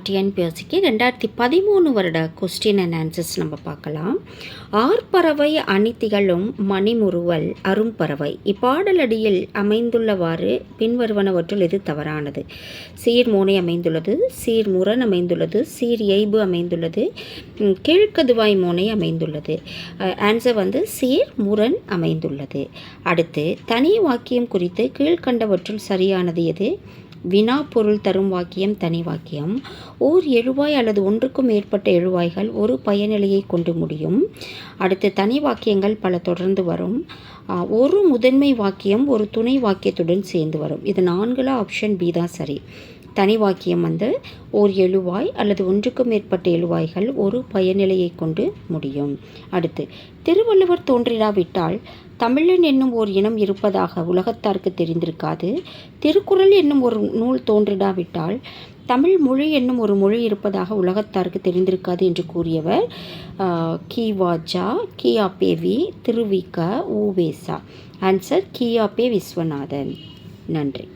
டிஎன்பிஎஸ்சிக்கு 2013 வருட question and answers நம்ம பார்க்கலாம். ஆர்ப்பறவை அணித்திகழும் மணிமுறுவல் அரும்பறவை இப்பாடலடியில் அமைந்துள்ளவாறு பின்வருவனவற்றுள் எது தவறானது? சீர் மோனை அமைந்துள்ளது, சீர் முரண் அமைந்துள்ளது, சீர் இயைபு அமைந்துள்ளது, கீழ்க்கதுவாய் மோனை அமைந்துள்ளது. ஆன்சர் சீர் முரண் அமைந்துள்ளது. அடுத்து தனி வாக்கியம் குறித்து கீழ்கண்டவற்றுள் சரியானது எது? வினா பொருள் தரும் வாக்கியம் தனி வாக்கியம். ஓர் எழுவாய் அல்லது ஒன்றுக்கும் மேற்பட்ட எழுவாய்கள் ஒரு பயனிலையை கொண்டு முடியும். அடுத்து தனி வாக்கியங்கள் பல தொடர்ந்து வரும். ஒரு முதன்மை வாக்கியம் ஒரு துணை வாக்கியத்துடன் சேர்ந்து வரும். இது 4 ஆப்ஷன் பி தான் சரி. தனி வாக்கியம் ஓர் எழுவாய் அல்லது ஒன்றுக்கும் மேற்பட்ட எழுவாய்கள் ஒரு பயனிலையை கொண்டு முடியும். அடுத்து திருவள்ளுவர் தோன்றிராவிட்டால் தமிழன் என்னும் ஓர் இனம் இருப்பதாக உலகத்தாருக்கு தெரிந்திருக்காது. திருக்குறள் என்னும் ஒரு நூல் தோன்றிடாவிட்டால் தமிழ் மொழி என்னும் ஒரு மொழி இருப்பதாக உலகத்தாருக்கு தெரிந்திருக்காது என்று கூறியவர் கி.வா.ஜ. கி.ஆ.பெ.வி. திருவிக. உ.வே.சா. ஆன்சர் கி.ஆ.பெ. விஸ்வநாதன். நன்றி.